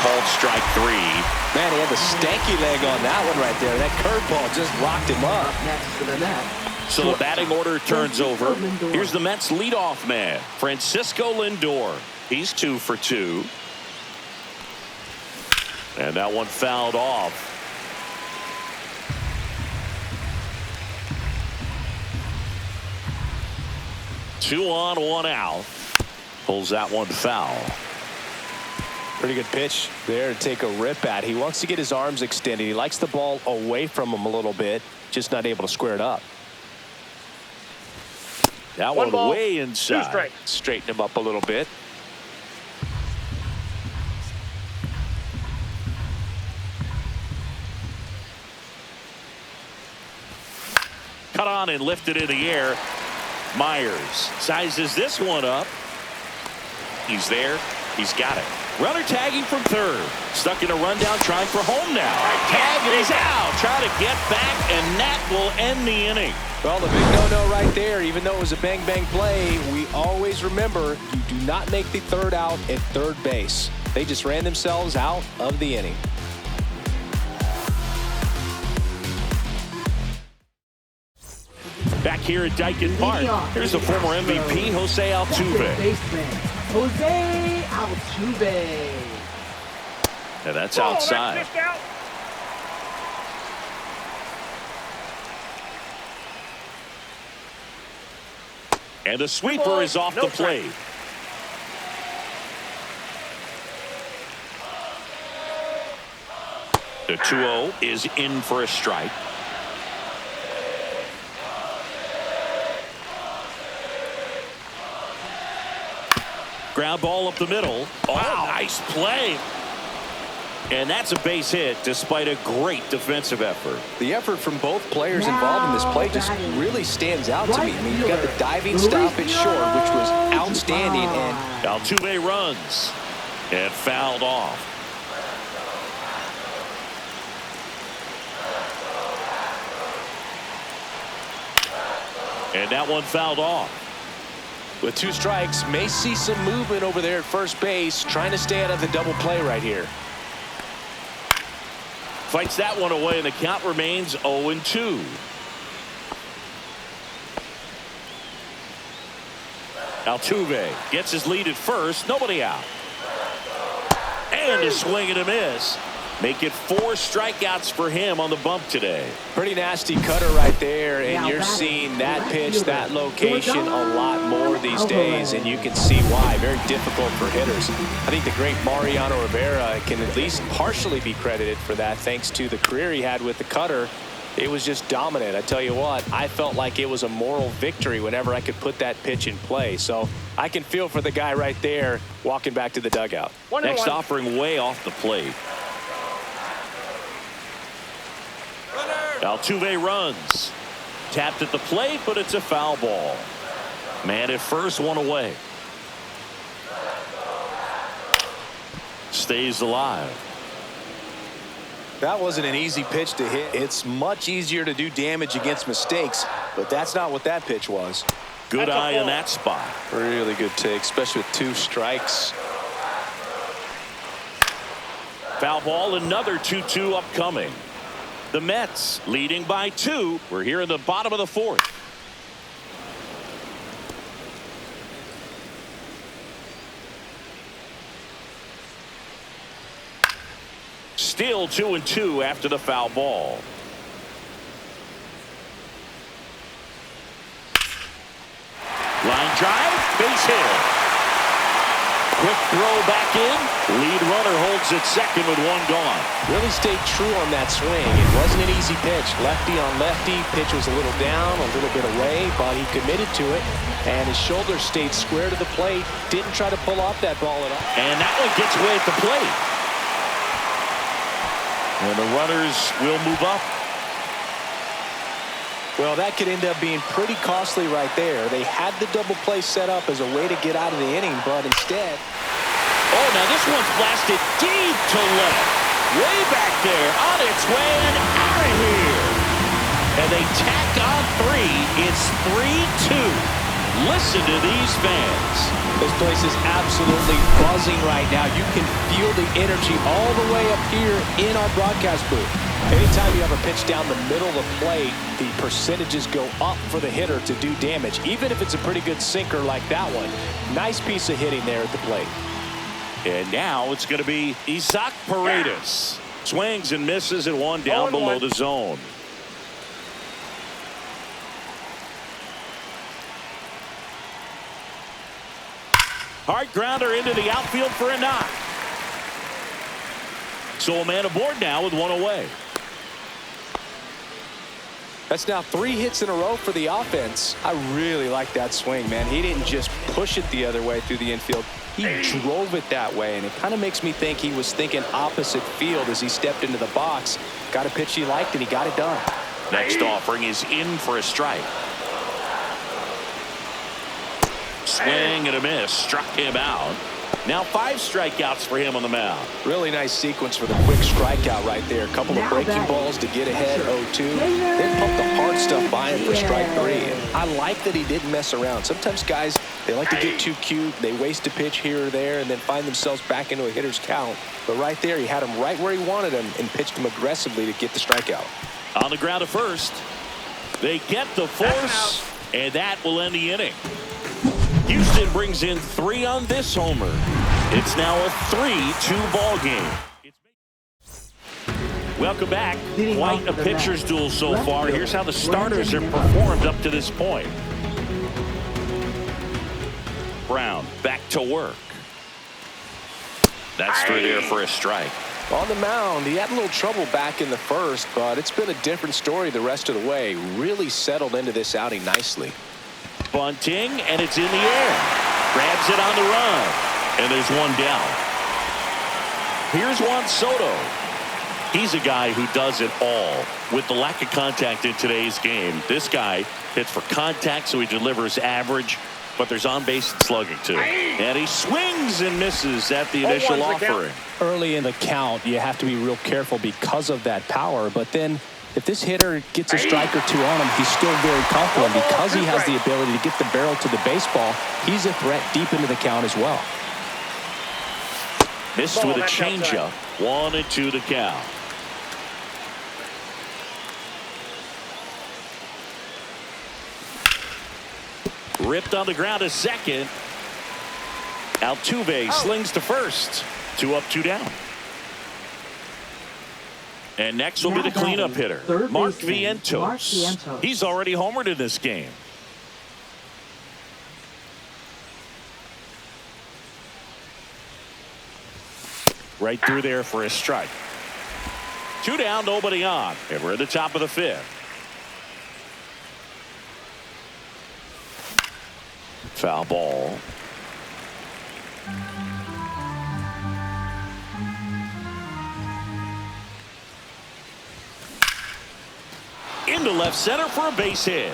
called strike three. Man, he had the stanky leg on that one right there. That curveball just locked him up. Next to the net. So the batting order turns over. Here's the Mets leadoff man, Francisco Lindor. He's 2 for 2. And that one fouled off. Two on, one out. Pulls that one foul. Pretty good pitch there to take a rip at. He wants to get his arms extended. He likes the ball away from him a little bit, just not able to square it up. That one way inside. Straighten him up a little bit. Cut on and lifted in the air. Myers sizes this one up. He's there. He's got it. Runner tagging from third. Stuck in a rundown, trying for home now. Tag and he's out. Trying to get back, and that will end the inning. Well, the big no-no right there, even though it was a bang-bang play, we always remember you do not make the third out at third base. They just ran themselves out of the inning. Back here at Dyken Park, here's the former MVP, Jose Altuve. Jose Altuve. And that's outside. And the sweeper is off the plate. The 2-0 is in for a strike. Ground ball up the middle. Oh, wow. Nice play. And that's a base hit despite a great defensive effort. The effort from both players involved in this play just really stands out to me. I mean, you got the diving stop at short, which was outstanding. And Altuve runs and fouled off. And that one fouled off. With 2 strikes, may see some movement over there at first base, trying to stay out of the double play right here. Fights that one away, and the count remains 0-2. Altuve gets his lead at first. Nobody out. And a swing and a miss. Make it 4 strikeouts for him on the bump today. Pretty nasty cutter right there, and you're seeing that pitch, that location a lot more these days, and you can see why. Very difficult for hitters. I think the great Mariano Rivera can at least partially be credited for that, thanks to the career he had with the cutter. It was just dominant. I tell you what, I felt like it was a moral victory whenever I could put that pitch in play. So I can feel for the guy right there walking back to the dugout. Next offering way off the plate. Altuve runs. Tapped at the plate, but it's a foul ball. Man at first, one away. Stays alive. That wasn't an easy pitch to hit. It's much easier to do damage against mistakes, but that's not what that pitch was. Good eye in that spot. Really good take, especially with 2 strikes. Foul ball, another 2-2 upcoming. The Mets leading by 2. We're here in the bottom of the 4th. Still 2-2 after the foul ball. Line drive, base hit. Quick throw back in. Lead runner holds at second with 1 gone. Really stayed true on that swing. It wasn't an easy pitch. Lefty on lefty. Pitch was a little down, a little bit away, but he committed to it. And his shoulder stayed square to the plate. Didn't try to pull off that ball at all. And that one gets away at the plate. And the runners will move up. Well, that could end up being pretty costly right there. They had the double play set up as a way to get out of the inning, but instead... Oh, now this one's blasted deep to left. Way back there, on its way and out of here. And they tack on 3. It's 3-2. Listen to these fans. This place is absolutely buzzing right now. You can feel the energy all the way up here in our broadcast booth. Anytime you have a pitch down the middle of the plate, the percentages go up for the hitter to do damage, even if it's a pretty good sinker like that one. Nice piece of hitting there at the plate. And now it's going to be Isaac Paredes. Swings and misses at one down below the zone. Hard grounder into the outfield for a knock. So a man aboard now with one away. That's now 3 hits in a row for the offense. I really like that swing, man. He didn't just push it the other way through the infield. He drove it that way, and it kind of makes me think he was thinking opposite field as he stepped into the box. Got a pitch he liked, and he got it done. Next offering is in for a strike. Swing and a miss. Struck him out. Now 5 strikeouts for him on the mound. Really nice sequence for the quick strikeout right there. A couple of breaking balls to get ahead 0-2. Then pump the hard stuff by him for strike 3. And I like that he didn't mess around. Sometimes guys, they like to get too cute. They waste a pitch here or there and then find themselves back into a hitter's count. But right there, he had him right where he wanted him and pitched him aggressively to get the strikeout. On the ground to first. They get the force, and that will end the inning. Houston brings in 3 on this homer. It's now a 3-2 ball game. Welcome back. Quite a pitcher's duel so far. Here's how the starters have performed up to this point. Brown back to work. That's through there for a strike. On the mound, he had a little trouble back in the first, but it's been a different story the rest of the way. Really settled into this outing nicely. Bunting, and it's in the air. Grabs it on the run. And there's one down. Here's Juan Soto. He's a guy who does it all. With the lack of contact in today's game, this guy hits for contact, so he delivers average, but there's on-base slugging too. And he swings and misses at the initial offering. Early in the count, you have to be real careful because of that power, but then if this hitter gets a strike or 2 on him, he's still very comfortable. And because he has the ability to get the barrel to the baseball, he's a threat deep into the count as well. Missed with a changeup. 1-2 the count. Ripped on the ground to second. Altuve slings to first. 2 up, 2 down. And next will be the cleanup hitter, Mark Vientos. He's already homered in this game. Right through there for a strike. 2 down, nobody on. And we're at the top of the 5th. Foul ball. Into left center for a base hit.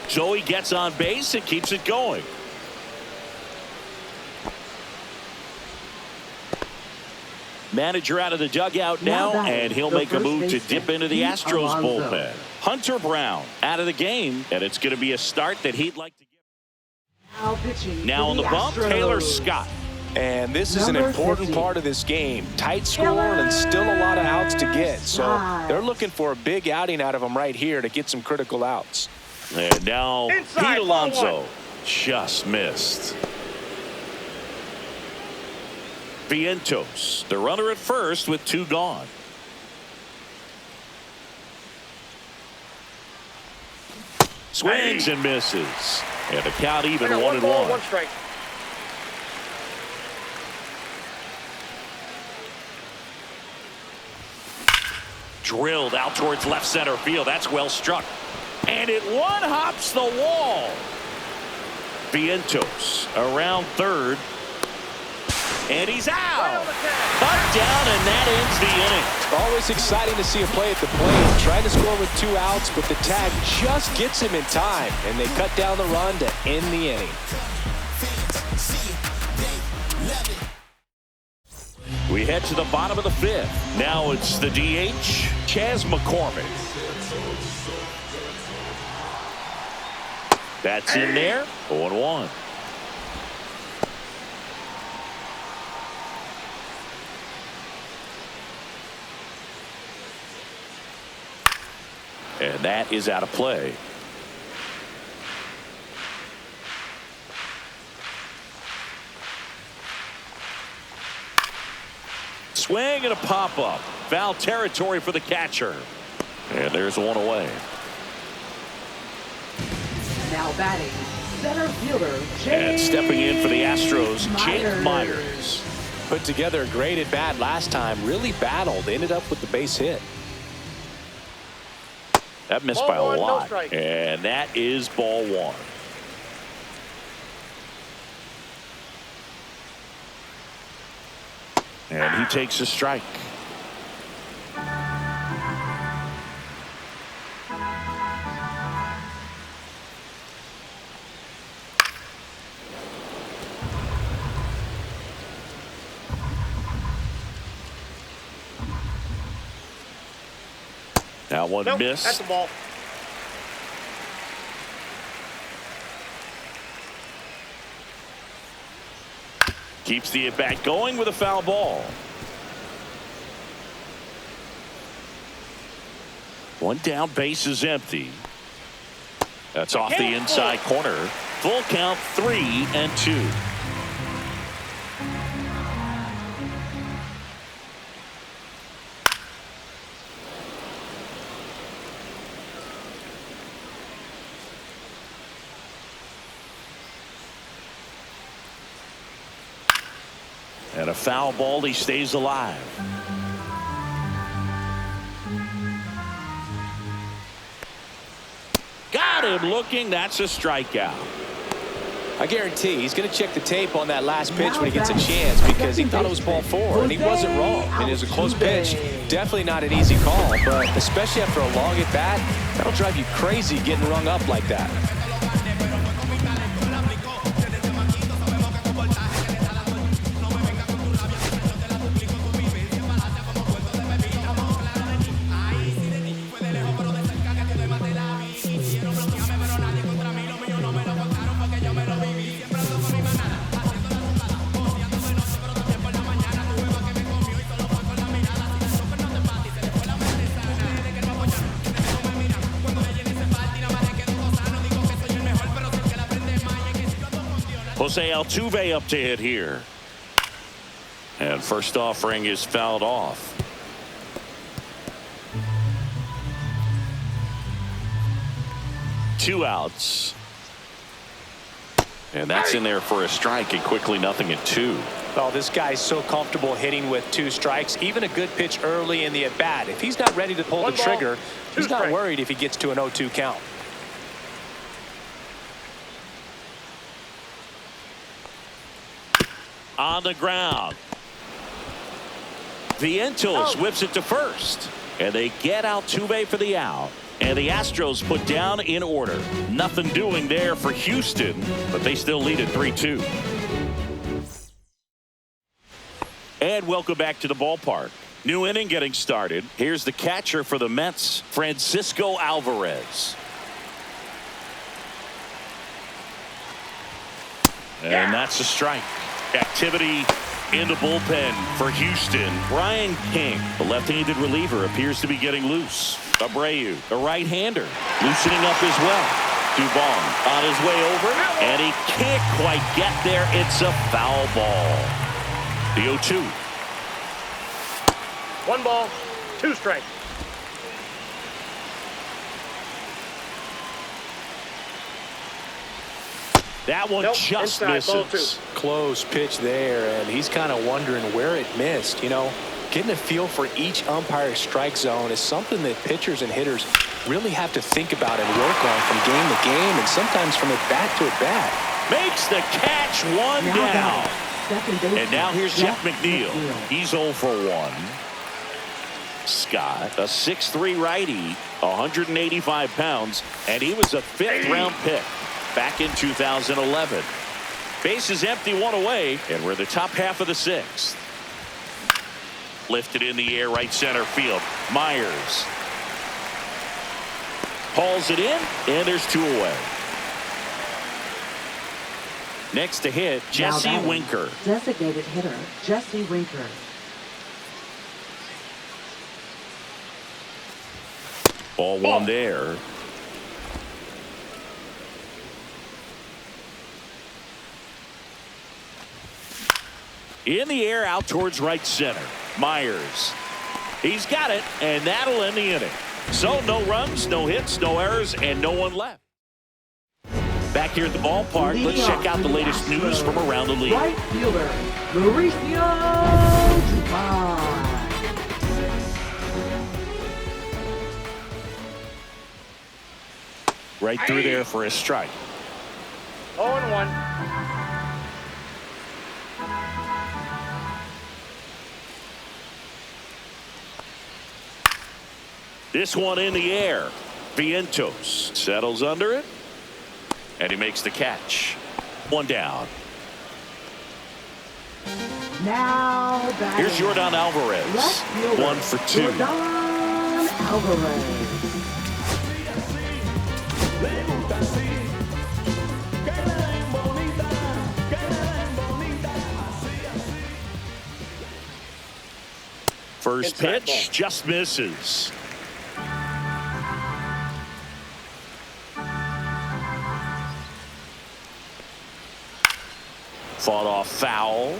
Joey gets on base and keeps it going. Manager out of the dugout now, and he'll make a move to dip into the Astros bullpen. Hunter Brown out of the game, and it's going to be a start that he'd like to give. Now on the bump, Taylor Scott. And this is an important part of this game. Tight score and still a lot of outs to get. So they're looking for a big outing out of them right here to get some critical outs. And now Pete Alonso just missed. Vientos, the runner at first with 2 gone. Swings and misses. And the count even 1-1. 1 strike. Drilled out towards left center field. That's well struck. And it one-hops the wall. Vientos around third. And he's out. Cut down, and that ends the inning. Always exciting to see a play at the plate. Trying to score with 2 outs, but the tag just gets him in time. And they cut down the run to end the inning. We head to the bottom of the 5th. Now it's the DH, Chas McCormick. That's in there. 0-1. And that is out of play. Swing and a pop-up. Foul territory for the catcher. And there's one away. Now batting, center fielder, And stepping in for the Astros, Jake Myers. Put together a great at-bat last time. Really battled. Ended up with the base hit. That missed by a lot. And that is ball one. And he takes a strike. Now one miss. That's the ball. Keeps the at-bat going with a foul ball. One down, base is empty. That's off the inside corner. Full count, 3-2. And a foul ball, he stays alive. Got him looking. That's a strikeout. I guarantee he's going to check the tape on that last pitch when he gets a chance, because he thought it was ball four, and he wasn't wrong. It is a close pitch. Definitely not an easy call, but especially after a long at bat, that'll drive you crazy getting rung up like that. Jose Altuve up to hit here. And first offering is fouled off. Two outs. And that's in there for a strike, and quickly 0-2. Oh, this guy's so comfortable hitting with 2 strikes. Even a good pitch early in the at-bat. If he's not ready to pull the trigger, he's not worried if he gets to an 0-2 count. On the ground. Vientos whips it to first. And they get Altuve for the out. And the Astros put down in order. Nothing doing there for Houston, but they still lead at 3-2. And welcome back to the ballpark. New inning getting started. Here's the catcher for the Mets, Francisco Alvarez. And that's a strike. Activity in the bullpen for Houston. Brian King, the left-handed reliever, appears to be getting loose. Abreu, the right-hander, loosening up as well. Dubon on his way over, and he can't quite get there. It's a foul ball. The 0-2. 1 ball, 2 strikes. That one just misses. Close pitch there, and he's kind of wondering where it missed. You know, getting a feel for each umpire's strike zone is something that pitchers and hitters really have to think about and work on from game to game, and sometimes from at bat to at bat. Makes the catch, 1 down. And now here's Jeff McNeil. He's 0 for 1. Scott, a 6'3" righty, 185 pounds, and he was a 5th-round pick back in 2011. Base is empty, 1 away, and we're in the top half of the 6th. Lifted in the air, right center field. Myers hauls it in, and there's 2 away. Next to hit, Jesse Winker. Designated hitter, Jesse Winker. Ball one there. In the air, out towards right center. Myers. He's got it, and that'll end the inning. So no runs, no hits, no errors, and no one left. Back here at the ballpark, let's check out the latest news from around the league. Right fielder, Mauricio Dubon. Right through there for a strike. 0-1. This one in the air. Vientos settles under it, and he makes the catch. One down. Now batting. Here's Jordan Alvarez. Left fielder, 1 for 2. Jordan Alvarez. First pitch just misses. Fought off foul.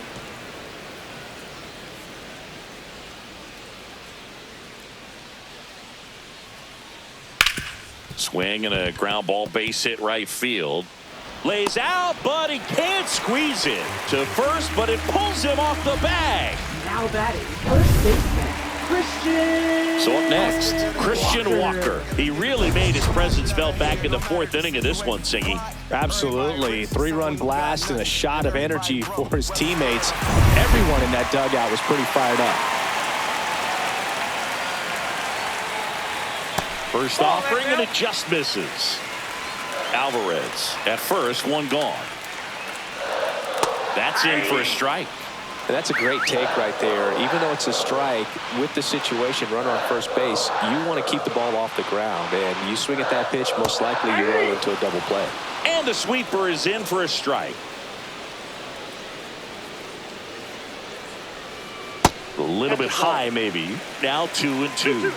Swing and a ground ball, base hit right field. Lays out, but he can't squeeze it to first, but it pulls him off the bag. Now batting, first baseman, Christian. So up next, Christian Walker. He really made his presence felt back in the fourth inning of this one, Singy. Absolutely. 3-run blast and a shot of energy for his teammates. Everyone in that dugout was pretty fired up. First offering, and it just misses. Alvarez at first, one gone. That's in for a strike. And that's a great take right there. Even though it's a strike, with the situation, runner on first base, you want to keep the ball off the ground. And you swing at that pitch, most likely you roll into a double play. And the sweeper is in for a strike. A little bit high, maybe. Now 2-2.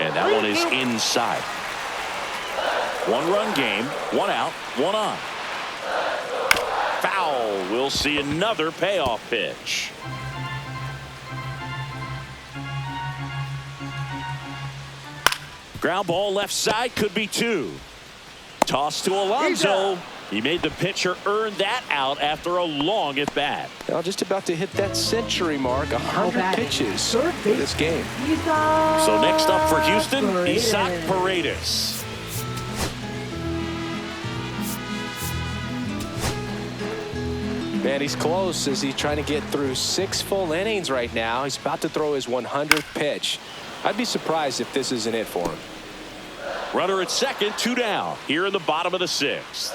And that one is inside. 1-run game, 1 out, 1 on. Foul. We'll see another payoff pitch. Ground ball left side, could be 2. Toss to Alonso. He made the pitcher earn that out after a long at bat. Now just about to hit that century mark, 100 pitches in this game. So next up for Houston, Isaac Paredes. Man, he's close as he's trying to get through 6 full innings right now. He's about to throw his 100th pitch. I'd be surprised if this isn't it for him. Runner at second, 2 down. Here in the bottom of the 6th.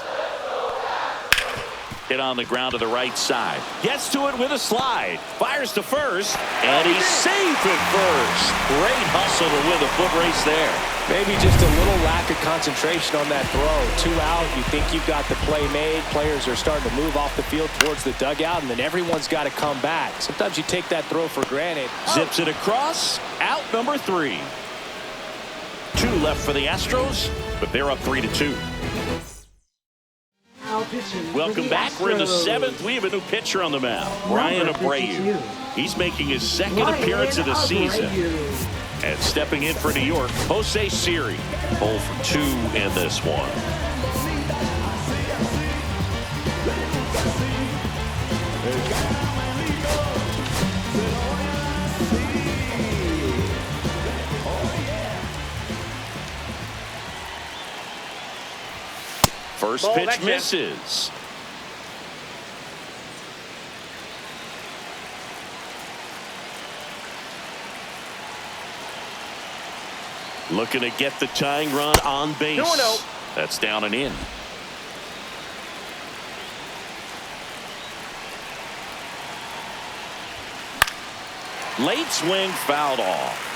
Hit on the ground to the right side. Gets to it with a slide. Fires to first. And he's safe at first. Great hustle to win the foot race there. Maybe just a little lack of concentration on that throw. 2 out. You think you've got the play made. Players are starting to move off the field towards the dugout, and then everyone's got to come back. Sometimes you take that throw for granted. Zips it across. Out number 3. 2 left for the Astros, but they're up 3-2. Welcome back. We're in the 7th. We have a new pitcher on the mound, Ryan Abreu. He's making his second appearance of the season. And stepping in for New York, Jose Siri. 0 for 2 in this one. First pitch misses. Looking to get the tying run on base. 2-0. That's down and in. Late swing fouled off.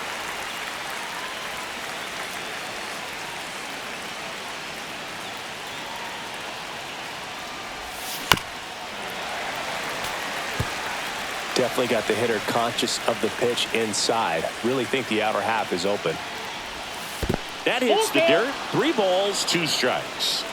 Definitely got the hitter conscious of the pitch inside. Really think the outer half is open. That hits the dirt. 3 balls, 2 strikes.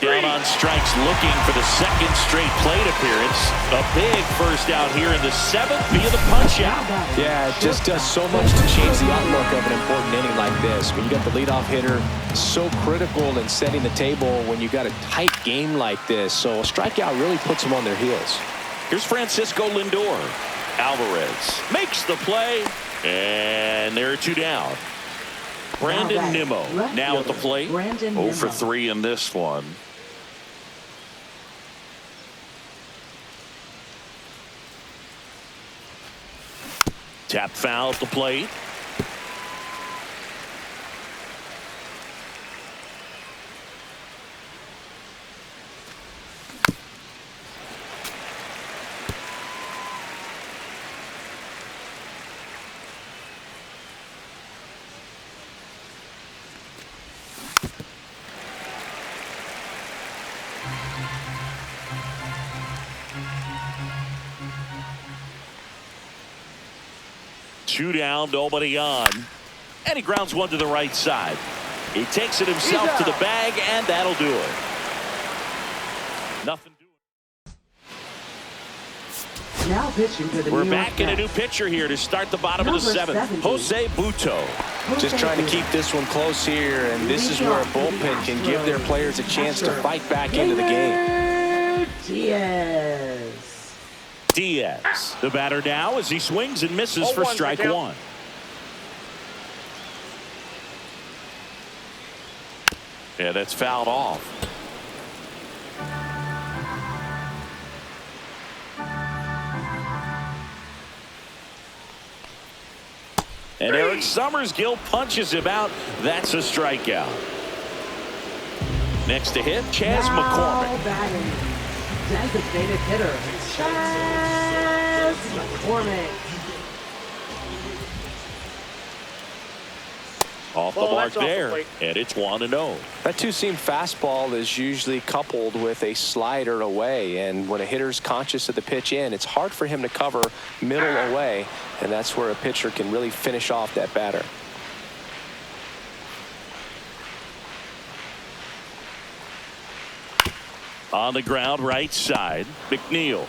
Down on strikes, looking for the second straight plate appearance. A big first out here in the 7th via the punch out. Yeah, it just does so much to change the outlook of an important inning like this. When you got the leadoff hitter, so critical in setting the table when you got a tight game like this. So a strikeout really puts them on their heels. Here's Francisco Lindor. Alvarez makes the play, and there are 2 down. Brandon Nimmo now at the plate. 0 for 3 in this one. Tap foul at the plate. Two down, nobody on. And he grounds one to the right side. He takes it himself to the bag, and that'll do it. Nothing doing. Now pitching to the We're back in a new pitcher here to start the bottom of the 7th. Jose Butto. Just trying to keep this one close here, and this is where a bullpen can give their players a chance to fight back into the game. Diaz, the batter now as he swings and misses for strike 1. Yeah, that's fouled off. And Eric Summersgill punches him out. That's a strikeout. Next to hit, Chas McCormick. Designated hitter, Chas McCormick. Off the mark there, and it's 1-0. That two-seam fastball is usually coupled with a slider away, and when a hitter's conscious of the pitch in, it's hard for him to cover middle away, and that's where a pitcher can really finish off that batter. On the ground, right side, McNeil.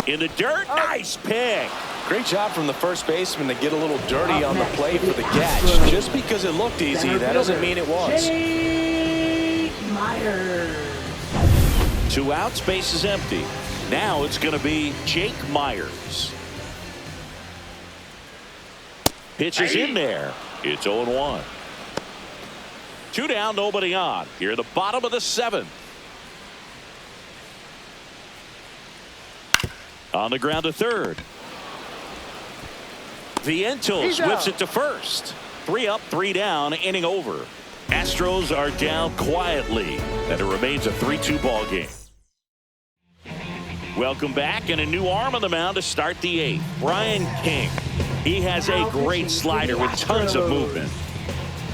In the dirt, nice pick. Great job from the first baseman to get a little dirty on the plate for the catch. Just because it looked easy, that doesn't mean it was. Jake Myers. 2 outs, base is empty. Now it's going to be Jake Myers. Pitch is in there. It's 0-1. 2 down, nobody on. Here at the bottom of the 7th. On the ground to third. Vientos whips it to first. 3 up, 3 down, inning over. Astros are down quietly, and it remains a 3-2 ball game. Welcome back, and a new arm on the mound to start the 8th. Brian King. He has a great slider with tons of movement.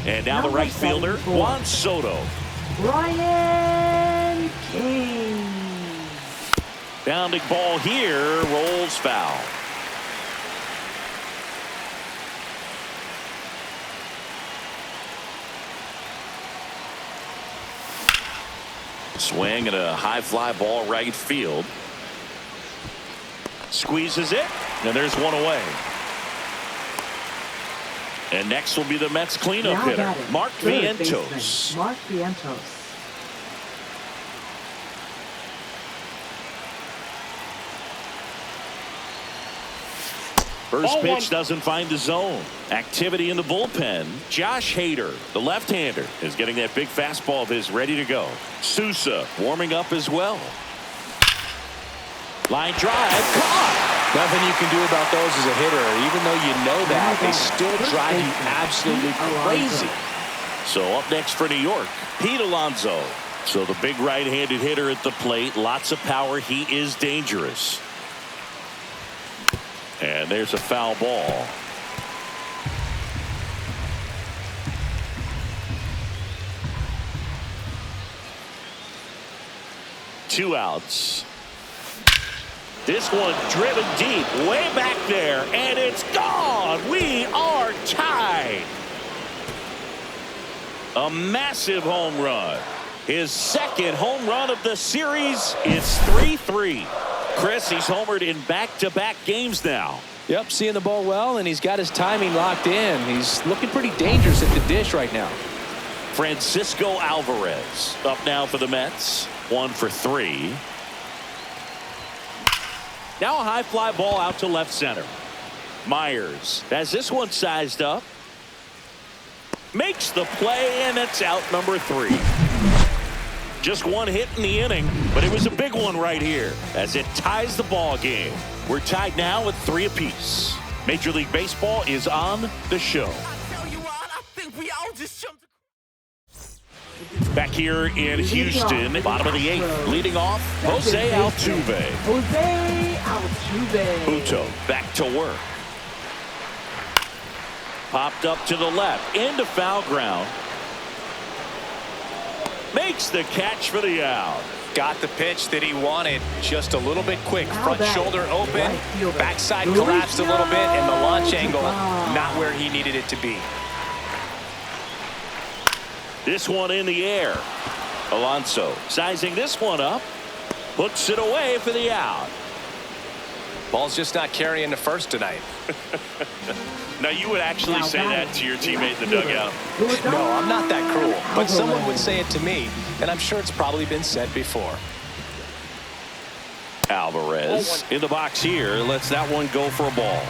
And now the right fielder, Juan Soto. Brian King. Bounding ball here, rolls foul. Swing and a high fly ball right field. Squeezes it, and there's one away. And next will be the Mets cleanup hitter, Mark Vientos. Mark Vientos. First pitch doesn't find the zone. Activity in the bullpen. Josh Hader, the left-hander, is getting that big fastball of his ready to go. Sousa warming up as well. Line drive, caught. Nothing you can do about those as a hitter. Even though you know that, they still drive you absolutely crazy. So up next for New York, Pete Alonso. So the big right-handed hitter at the plate, lots of power. He is dangerous. And there's a foul ball. Two outs. This one driven deep, way back there, and it's gone. We are tied. A massive home run. His second home run of the series. It's 3-3. Chris, he's homered in back-to-back games now. Yep, seeing the ball well, and he's got his timing locked in. He's looking pretty dangerous at the dish right now. Francisco Alvarez up now for the Mets. 1 for 3. Now a high fly ball out to left center. Myers has this one sized up. Makes the play, and it's out number 3. Just one hit in the inning, but it was a big one right here as it ties the ball game. We're tied now with 3 apiece. Major League Baseball is on the show. Back here in Houston, bottom of the 8th, leading off, Jose Altuve. Jose Altuve. Uto back to work. Popped up to the left, into foul ground. Makes the catch for the out. Got the pitch that he wanted, just a little bit quick. Front shoulder open, backside collapsed a little bit, and the launch angle not where he needed it to be. This one in the air. Alonso sizing this one up. Hooks it away for the out. Ball's just not carrying the first tonight. Now you would actually say that to your teammate in the dugout. No, I'm not that cruel, but someone would say it to me, and I'm sure it's probably been said before. Alvarez in the box here, lets that one go for a ball.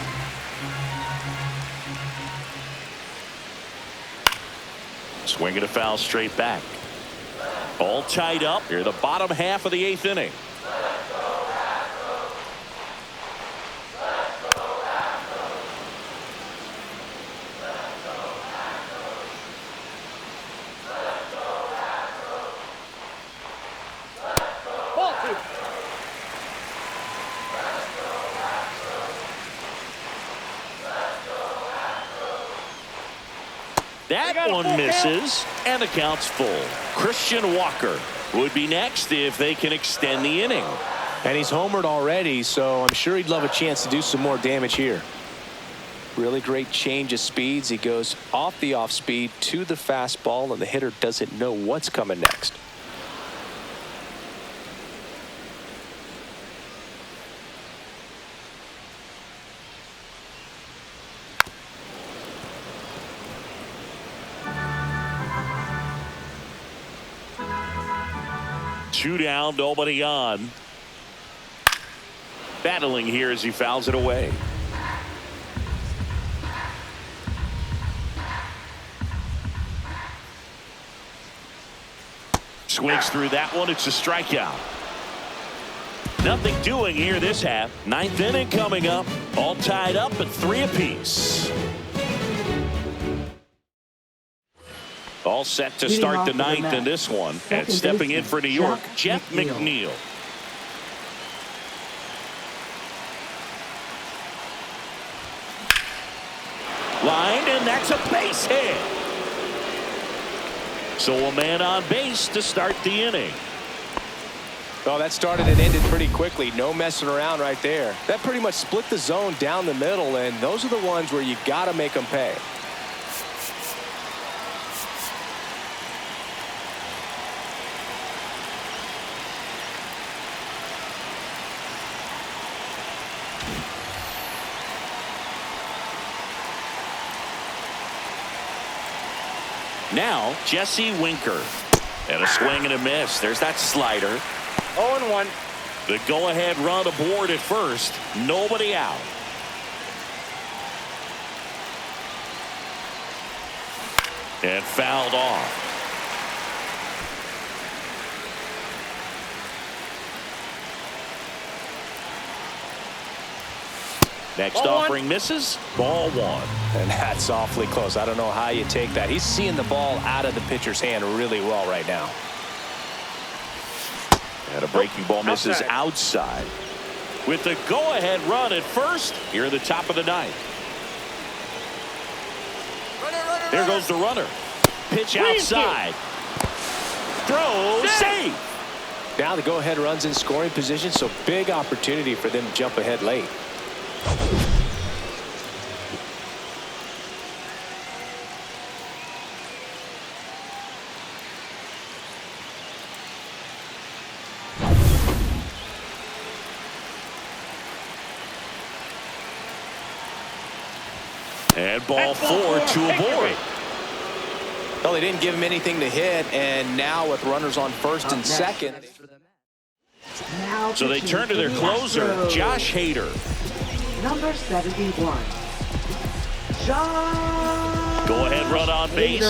Swinging a foul straight back. All tied up here, the bottom half of the 8th inning. That one misses, and the count's full. Christian Walker would be next if they can extend the inning. And he's homered already, so I'm sure he'd love a chance to do some more damage here. Really great change of speeds. He goes off the off speed to the fastball, and the hitter doesn't know what's coming next. Two down, nobody on. Battling here as he fouls it away. Swings through that one. It's a strikeout. Nothing doing here this half. 9th inning coming up. All tied up at 3 apiece. All set to start the 9th in this one. And stepping in for New York, Jeff McNeil. Lined, and that's a base hit. So a man on base to start the inning. Oh, that started and ended pretty quickly. No messing around right there. That pretty much split the zone down the middle, and those are the ones where you got to make them pay. Now, Jesse Winker. And a swing and a miss. There's that slider. 0-1. The go-ahead run aboard at first. Nobody out. And fouled off. Next offering misses. Ball 1. And that's awfully close. I don't know how you take that. He's seeing the ball out of the pitcher's hand really well right now. And a breaking ball misses outside. With the go-ahead run at first, here in the top of the ninth. There goes the runner. Pitch outside. Throw, save. Now the go-ahead run's in scoring position, so big opportunity for them to jump ahead late. And ball 4 to a board. Well, they didn't give him anything to hit, and now with runners on first and second. So they turn to their closer, Josh Hader. Number 71. Josh. Go ahead run on base.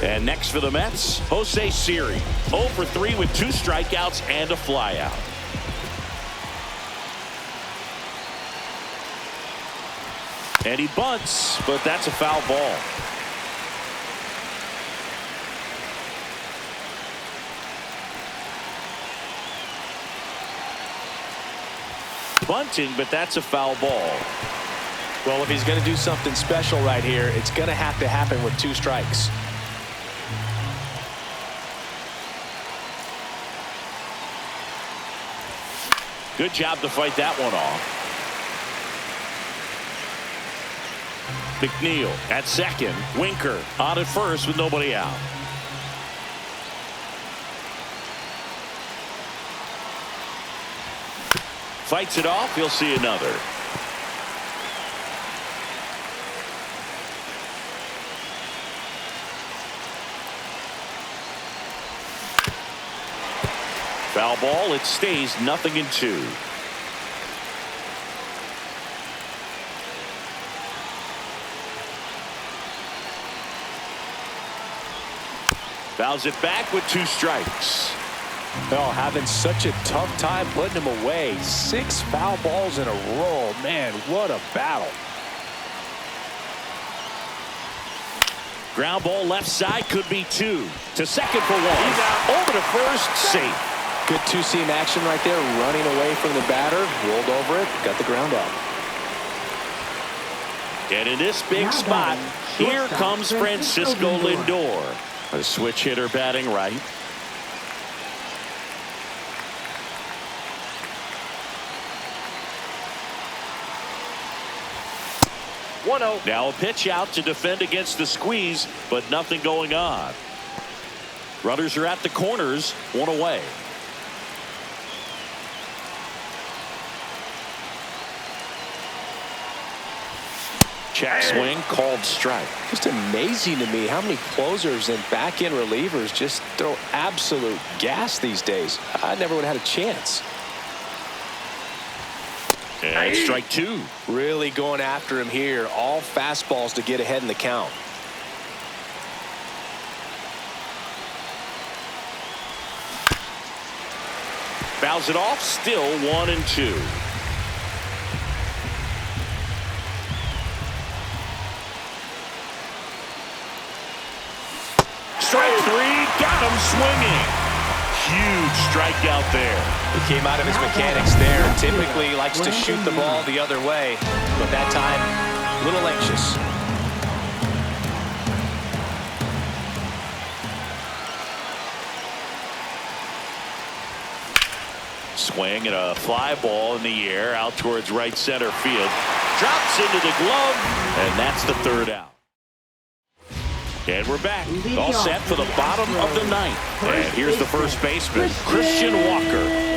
And next for the Mets, Jose Siri. 0 for 3 with 2 strikeouts and a flyout. And he bunts, but that's a foul ball. Bunting, but that's a foul ball. Well, if he's going to do something special right here, it's going to have to happen with 2 strikes. Good job to fight that one off. McNeil at second. Winker on at first with nobody out. Fights it off. He'll see another. Foul ball. It stays 0-2. Fouls it back with 2 strikes. Oh, having such a tough time putting him away. 6 foul balls in a row. Man, what a battle. Ground ball left side, could be 2. To second for 1. He's out. Over to first, safe. Good 2-seam action right there, running away from the batter. Rolled over it, got the ground out. And in this big spot, here comes Francisco Lindor. A switch hitter batting right. Now a pitch out to defend against the squeeze, but nothing going on. Runners are at the corners, 1 away. Check swing, called strike. Just amazing to me how many closers and back-end relievers just throw absolute gas these days. I never would have had a chance. And strike 2. Really going after him here. All fastballs to get ahead in the count. Fouls it off, still 1-2. Strike 3, got him swinging. Huge strikeout there. He came out of his mechanics there. Typically he likes to shoot the ball the other way, but that time a little anxious. Swing and a fly ball in the air out towards right center field. Drops into the glove, and that's the 3rd out. And we're back, all set for the bottom of the 9th. And here's the first baseman, Christian Walker.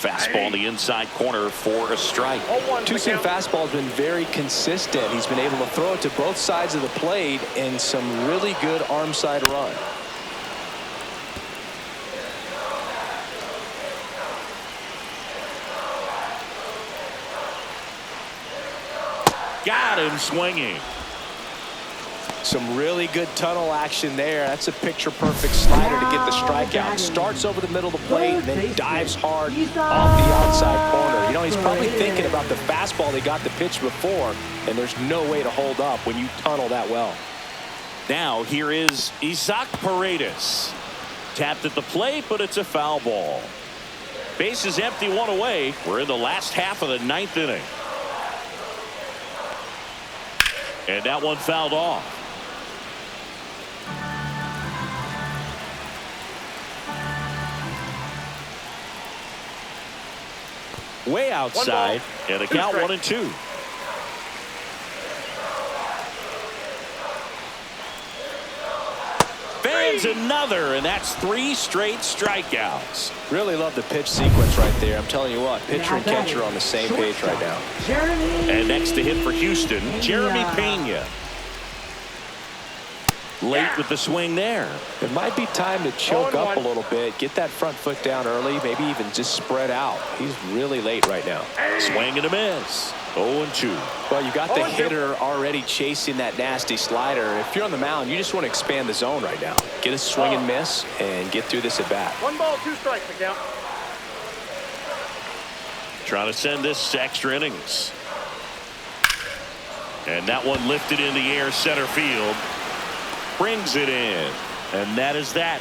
Fastball in the inside corner for a strike. 2-seam fastball has been very consistent. He's been able to throw it to both sides of the plate and some really good arm side run. Got him swinging. Some really good tunnel action there. That's a picture-perfect slider to get the strikeout. Starts over the middle of the plate and then dives hard off the outside corner. You know, he's probably thinking about the fastball he got the pitch before, and there's no way to hold up when you tunnel that well. Now here is Isaac Paredes. Tapped at the plate, but it's a foul ball. Base is empty, one away. We're in the last half of the ninth inning. And that one fouled off. Way outside, and a count 1-2. Fans another, and that's 3 straight strikeouts. Really love the pitch sequence right there. I'm telling you what, pitcher and catcher are on the same page right now. And next to hit for Houston, Jeremy Pena. Late with the swing there. It might be time to choke up a little bit, get that front foot down early, maybe even just spread out. He's really late right now. Swing and a miss. 0-2. Well, you got the hitter already chasing that nasty slider. If you're on the mound, you just want to expand the zone right now. Get a swing and miss and get through this at bat. 1 ball, 2 strikes, McCown. Trying to send this to extra innings. And that one lifted in the air, center field. Brings it in, and that is that.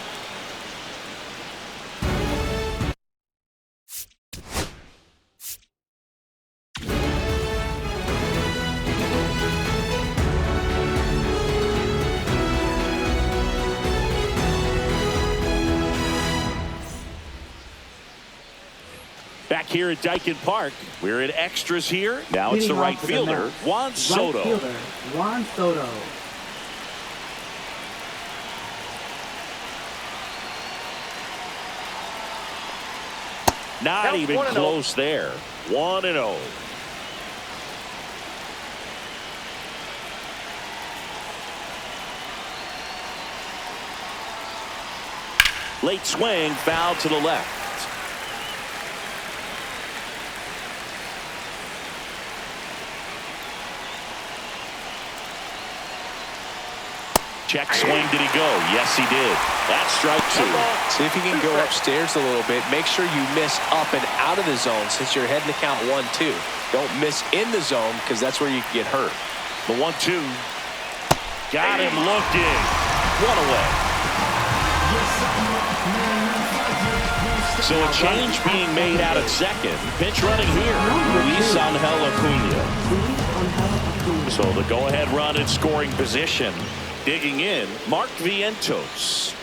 Back here at Dyken Park, we're in extras here. Now it's the right fielder, Juan Soto. Juan Soto. Not even close there. 1-0. Late swing, foul to the left. Check swing, did he go? Yes, he did. That's strike 2. See if you can go upstairs a little bit. Make sure you miss up and out of the zone since you're heading to count 1-2. Don't miss in the zone because that's where you can get hurt. The 1-2. Got him looking. 1 away. So a change being made out at second. Pitch running here. Luis Angel Acuna. So the go-ahead run in scoring position. Digging in, Mark Vientos.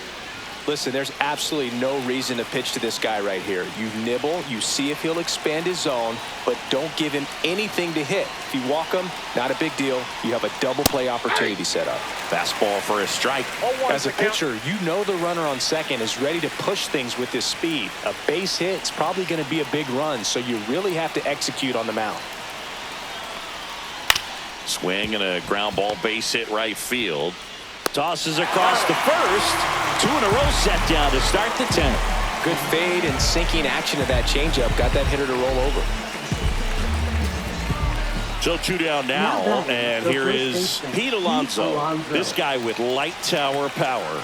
Listen, there's absolutely no reason to pitch to this guy right here. You nibble, you see if he'll expand his zone, but don't give him anything to hit. If you walk him, not a big deal. You have a double play opportunity set up. Fastball for a strike. As a pitcher, you know the runner on second is ready to push things with his speed. A base hit is probably going to be a big run, so you really have to execute on the mound. Swing and a ground ball base hit right field. Tosses across the first. 2 in a row set down to start the 10th. Good fade and sinking action of that changeup. Got that hitter to roll over. So 2 down now, and here is Pete Alonso. This guy with light tower power.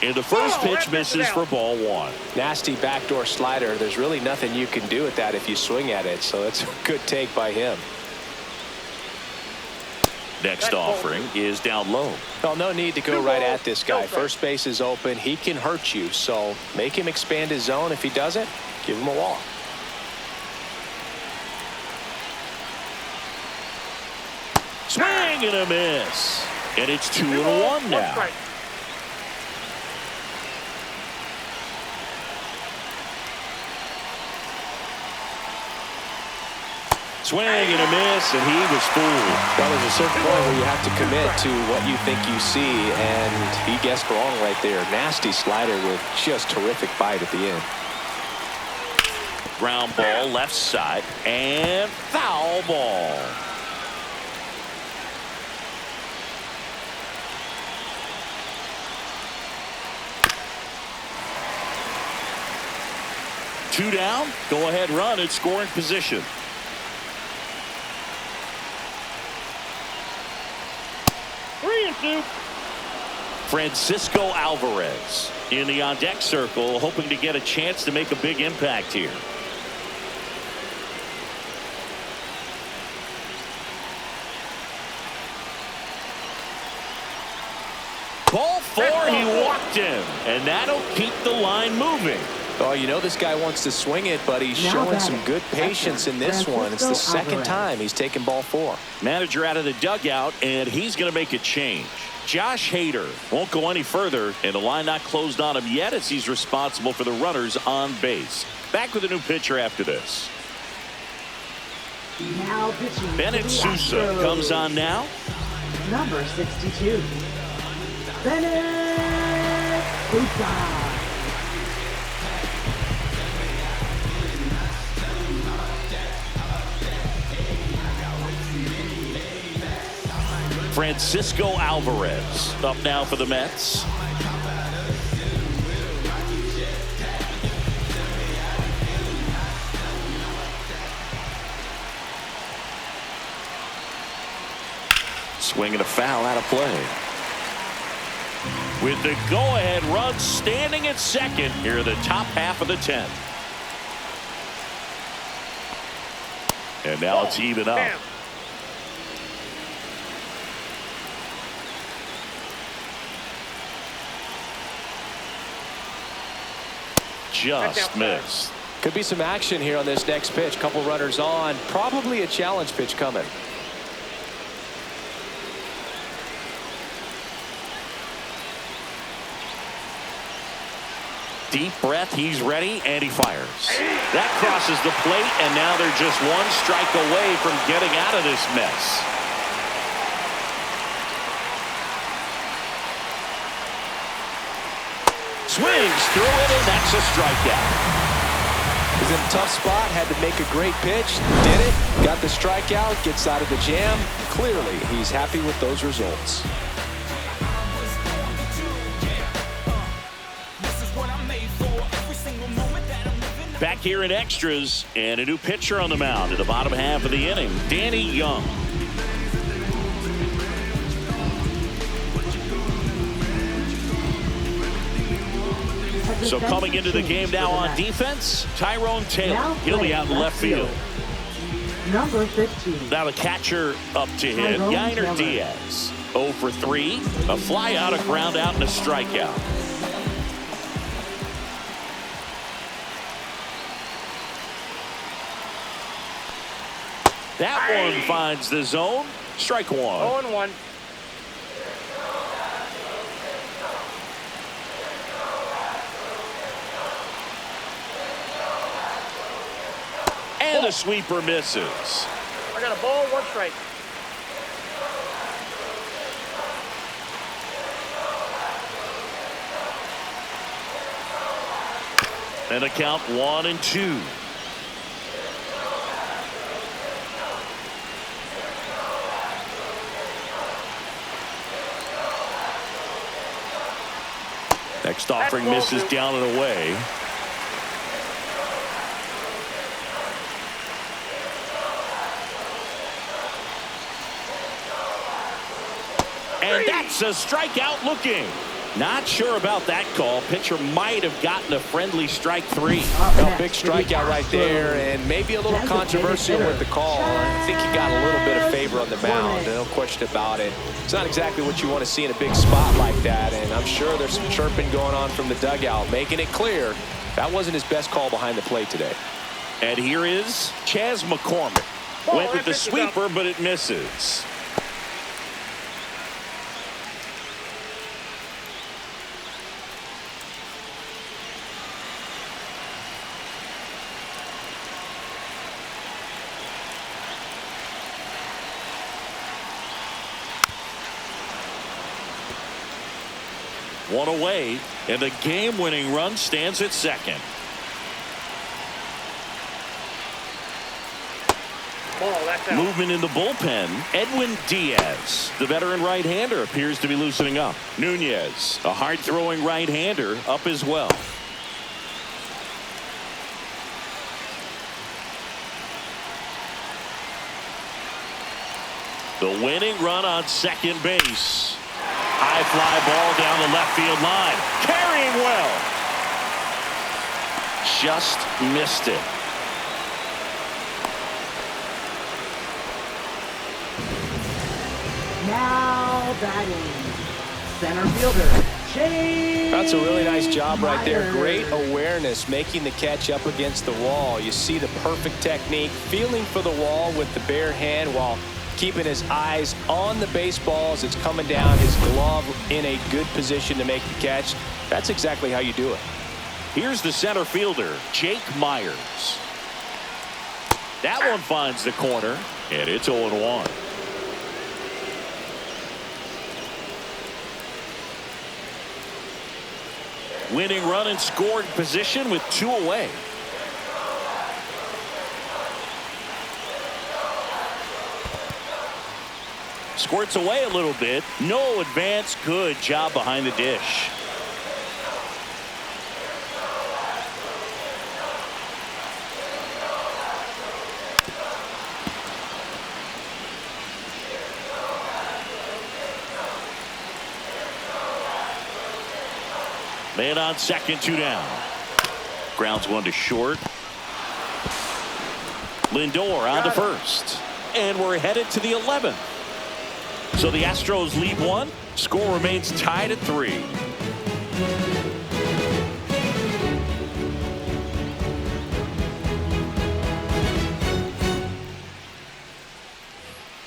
And the first pitch misses for ball 1. Nasty backdoor slider. There's really nothing you can do with that if you swing at it. So it's a good take by him. Next offering is down low. Well, no need to go right at this guy. First base is open. He can hurt you. So make him expand his zone. If he doesn't, give him a walk. Swing and a miss. And it's 2-1 now. Swing and a miss, and he was fooled. Well, there's a certain point where you have to commit to what you think you see, and he guessed wrong right there. Nasty slider with just terrific bite at the end. Ground ball left side, and foul ball. 2 down. Go ahead run in scoring position. Three and two. Francisco Alvarez in the on-deck circle, hoping to get a chance to make a big impact here. Ball 4, he walked him, and that'll keep the line moving. Oh, you know this guy wants to swing it, but he's showing some good patience in this one. It's the second time he's taken ball 4. Manager out of the dugout, and he's going to make a change. Josh Hader won't go any further, and the line not closed on him yet as he's responsible for the runners on base. Back with a new pitcher after this. Now pitching. Bennett Sousa comes on now. Number 62. Bennett Sousa. Francisco Alvarez up now for the Mets. Swinging a foul out of play. With the go-ahead run standing at second here in the top half of the 10th. And now it's even up. Bam. Just missed. Could be some action here on this next pitch. Couple runners on. Probably a challenge pitch coming. Deep breath, he's ready, and he fires. That crosses the plate, and now they're just one strike away from getting out of this mess. Swings through it, and that's a strikeout. He's in a tough spot, had to make a great pitch, did it, got the strikeout, gets out of the jam. Clearly, he's happy with those results. Back here in extras, and a new pitcher on the mound in the bottom half of the inning, Danny Young. So coming into the game now on defense, Tyrone Taylor. He'll be out in left field. Number 15. Now the catcher up to hit, Yainer Diaz. 0 for 3, a fly out, a ground out, and a strikeout. That one finds the zone. Strike 1. 0-1. And the sweeper misses. I got a ball, 1 strike. And a count 1-2. Next offering misses down and away. And that's a strikeout looking. Not sure about that call. Pitcher might have gotten a friendly strike 3. A big strikeout right there, and maybe a little controversial with the call. I think he got a little bit of favor on the mound, no question about it. It's not exactly what you want to see in a big spot like that, and I'm sure there's some chirping going on from the dugout, making it clear that wasn't his best call behind the plate today. And here is Chas McCormick. Went with the sweeper, but it misses. One away, and the game-winning run stands at second. Ball, that's out. Movement in the bullpen. Edwin Diaz, the veteran right-hander, appears to be loosening up. Nunez, a hard-throwing right-hander, up as well. The winning run on second base. High fly ball down the left field line. Carrying well. Just missed it. Now batting, center fielder, Chase. That's a really nice job right there. Great awareness, making the catch up against the wall. You see the perfect technique, feeling for the wall with the bare hand while keeping his eyes on the baseball as it's coming down, his glove in a good position to make the catch. That's exactly how you do it. Here's the center fielder, Jake Myers. That one finds the corner, and it's 0-1. Winning run in scoring position with 2 away. Squirts away a little bit. No advance. Good job behind the dish. Man on second, 2 down. Grounds one to short. Lindor on to first. And we're headed to the 11th. So the Astros lead 1. Score remains tied at 3.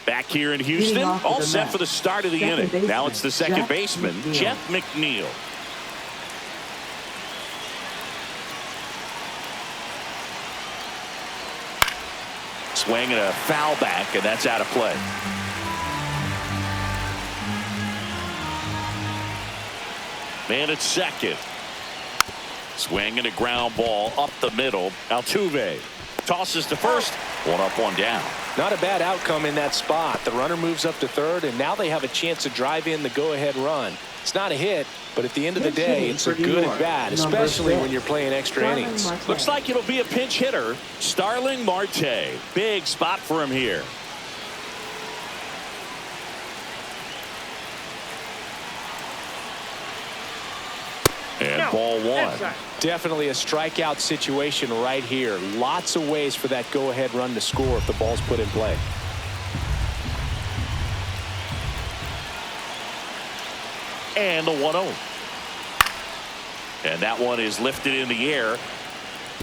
Back here in Houston, all set for the start of the inning. Now it's the second baseman, Jeff McNeil. Swinging a foul back, and that's out of play. Man at second. Swinging a ground ball up the middle. Altuve tosses to first. 1 up, 1 down. Not a bad outcome in that spot. The runner moves up to third, and now they have a chance to drive in the go-ahead run. It's not a hit, but at the end of the day, it's a good at bat, especially when you're playing extra innings. Looks like it'll be a pinch hitter. Starling Marte. Big spot for him here. And ball 1. Definitely a strikeout situation right here. Lots of ways for that go-ahead run to score if the ball's put in play. And the 1-0. And that one is lifted in the air.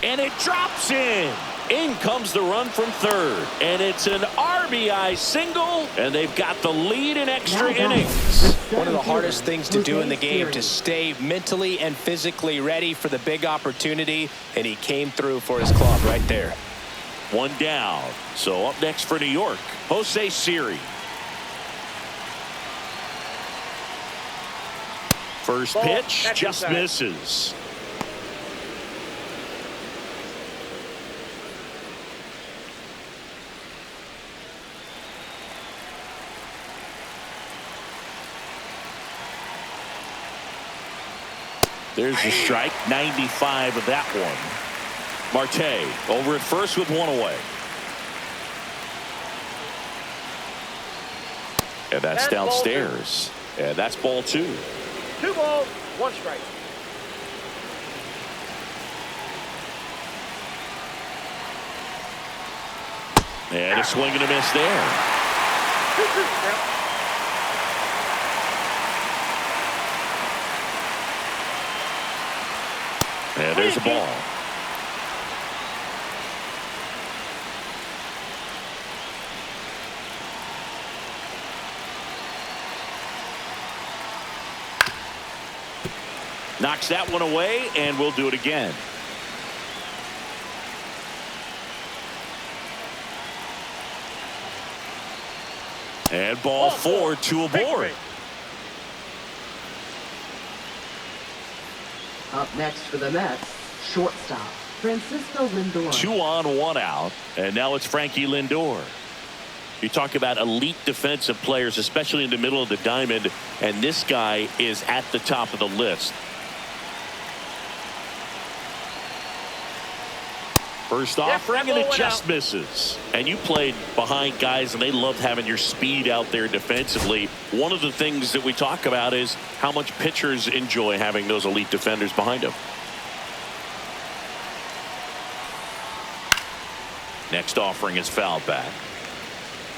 And it drops in. In comes the run from third. And it's an RBI single. And they've got the lead in extra innings. One of the hardest things to do in the game, to stay mentally and physically ready for the big opportunity. And he came through for his club right there. 1 down. So up next for New York, Jose Siri. First pitch just misses. There's the strike. 95 of that one. Marte over at first with 1 away. And that's downstairs. And that's ball 2. 2 balls, 1 strike. And a swing and a miss there. 2-2. And there's a ball. Knocks that one away, and we'll do it again. And ball 4, 2 aboard. Up next for the Mets, shortstop, Francisco Lindor. 2 on, 1 out, and now it's Frankie Lindor. You talk about elite defensive players, especially in the middle of the diamond, and this guy is at the top of the list. First Yep, offering, that and ball it went just out. misses. And you played behind guys, and they loved having your speed out there defensively. One of the things that we talk about is how much pitchers enjoy having those elite defenders behind them. Next offering is fouled back.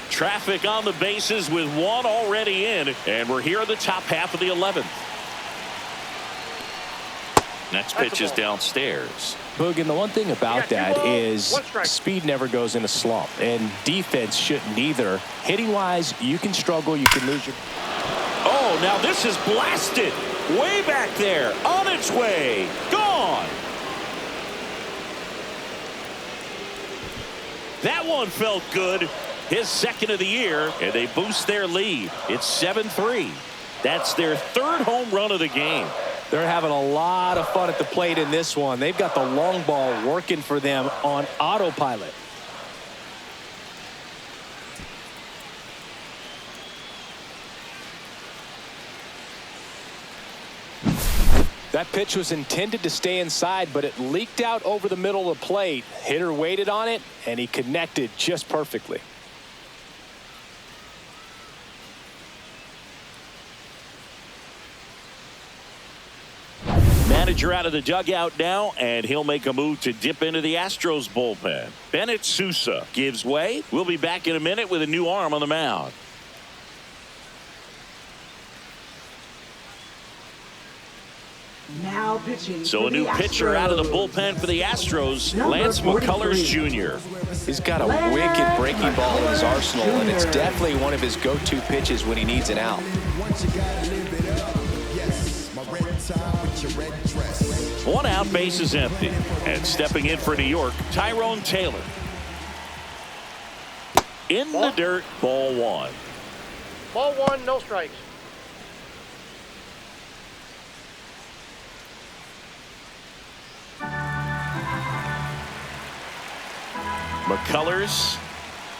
Traffic on the bases with one already in, and we're here in the top half of the 11th. Next pitch is downstairs. Boog, and the one thing about that is one strike. speed never goes in a slump, and defense shouldn't either. Hitting-wise, you can struggle, you can lose your... Oh, now this is blasted. Way back there. On its way. Gone. That one felt good. His second of the year, and they boost their lead. It's 7-3. That's their third home run of the game. They're having a lot of fun at the plate in this one. They've got the long ball working for them on autopilot. That pitch was intended to stay inside, but it leaked out over the middle of the plate. Hitter waited on it, and he connected just perfectly. Manager out of the dugout now, and he'll make a move to dip into the Astros bullpen. Bennett Sousa gives way. We'll be back in a minute with a new arm on the mound. Now pitching. So a new pitcher out of the bullpen for the Astros, Lance McCullers Jr. He's got a wicked breaking ball in his arsenal, and it's definitely one of his go-to pitches when he needs an out. One out, base is empty. And stepping in for New York, Tyrone Taylor. In the dirt, ball one. Ball one, no strikes. McCullers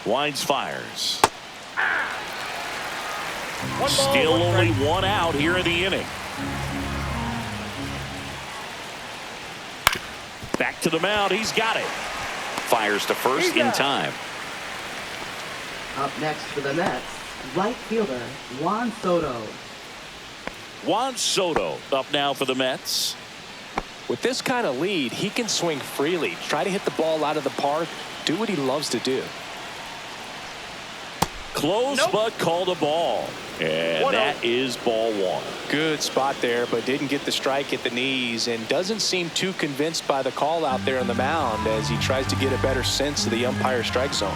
winds, fires. One ball, Still one only strike. one out here in the inning. Back to the mound. He's got it. Fires to first in time. Up next for the Mets, right fielder Juan Soto. Juan Soto up now for the Mets. With this kind of lead, he can swing freely, try to hit the ball out of the park, do what he loves to do. Close, but called a ball. And that is ball one. Good spot there, but didn't get the strike at the knees, and doesn't seem too convinced by the call out there on the mound as he tries to get a better sense of the umpire strike zone.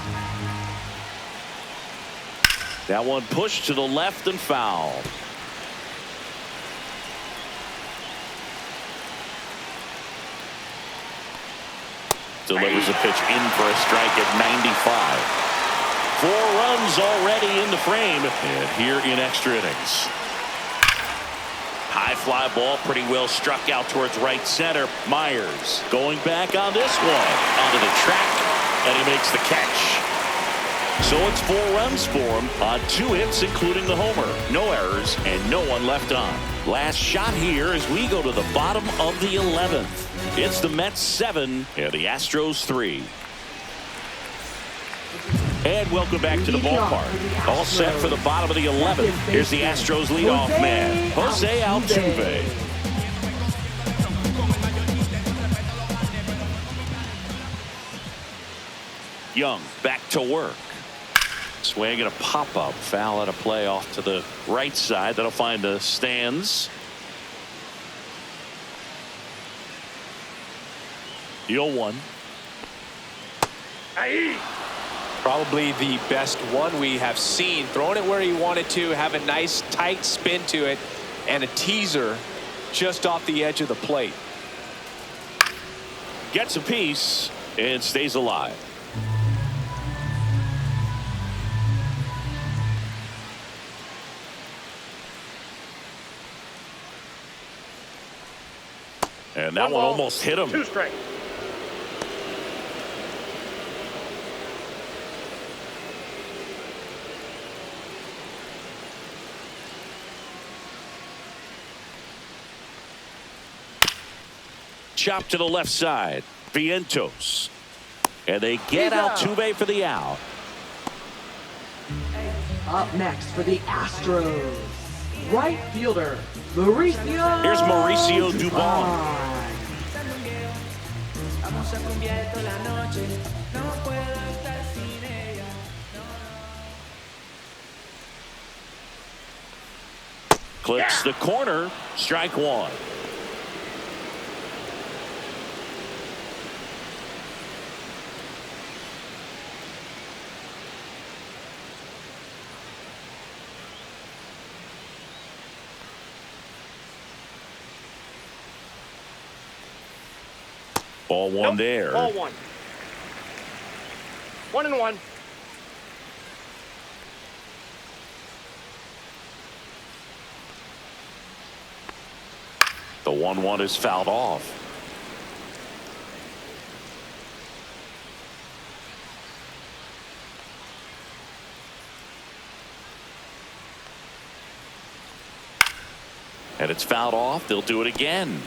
That one pushed to the left and foul. Delivers a pitch in for a strike at 95. 4 runs already in the frame, and here in extra innings. High fly ball, pretty well struck out towards right center. Myers going back on this one, onto the track, and he makes the catch. So it's 4 runs for him on 2 hits, including the homer. No errors and no one left on. Last shot here as we go to the bottom of the 11th. It's the Mets 7 and the Astros 3. And welcome back to the ballpark. All set for the bottom of the 11th. Here's the Astros leadoff man, Jose Altuve. Young back to work. Swing and a pop-up. Foul out of play off to the right side. That'll find the stands. The 0-1. Probably the best one we have seen. Throwing it where he wanted to, have a nice tight spin to it, and a teaser just off the edge of the plate. Gets a piece and stays alive. And that one almost hit him. 2 strikes. Chop to the left side. Vientos. And they get Altuve for the out. Up next for the Astros, right fielder, Mauricio. Here's Mauricio Dubon. Clips the corner, strike one. Ball one there. Ball one. 1-1. The 1-1 is fouled off. And it's fouled off. They'll do it again.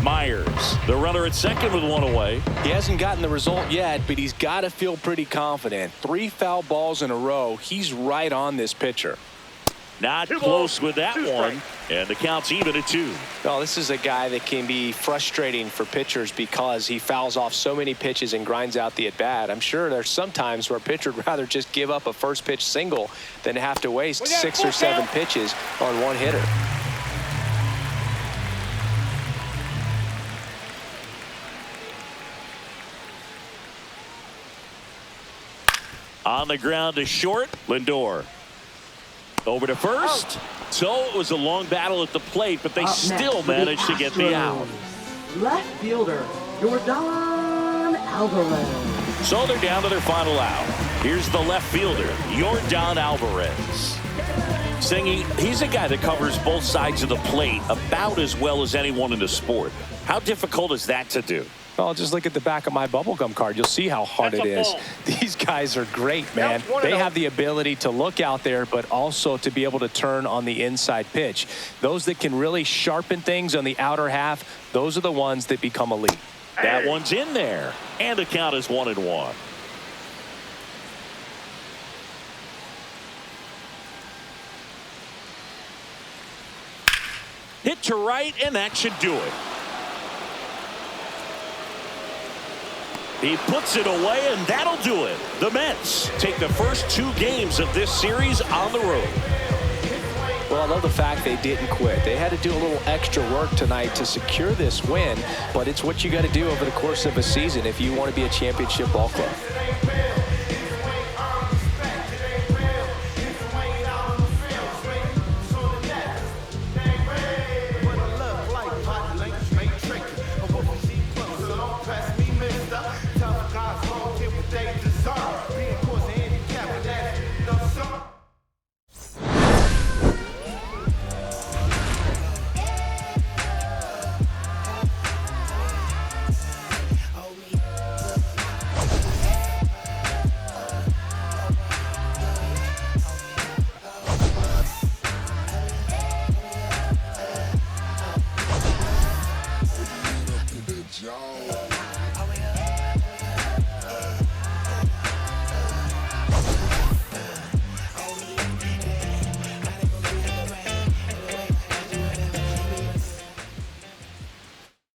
Myers, the runner at second with one away. He hasn't gotten the result yet, but he's got to feel pretty confident. 3 foul balls in a row. He's right on this pitcher. Not close with that one, and the count's even at 2. Well, this is a guy that can be frustrating for pitchers because he fouls off so many pitches and grinds out the at-bat. I'm sure there's some times where a pitcher would rather just give up a first pitch single than have to waste 6 or 7 pitches on one hitter. On the ground to short, Lindor. Over to first. So it was a long battle at the plate, but they still managed to get the out. Left fielder, Yordan Alvarez. So they're down to their final out. Here's the left fielder, Yordan Alvarez. Singy, he's a guy that covers both sides of the plate about as well as anyone in the sport. How difficult is that to do? Well, just look at the back of my bubblegum card. You'll see how hard it is. These guys are great, man. They have the ability to look out there, but also to be able to turn on the inside pitch. Those that can really sharpen things on the outer half, those are the ones that become elite. That one's in there. And the count is 1-1. Hit to right, and that should do it. He puts it away, and that'll do it. The Mets take the first 2 games of this series on the road. Well, I love the fact they didn't quit. They had to do a little extra work tonight to secure this win, but it's what you got to do over the course of a season if you want to be a championship ball club.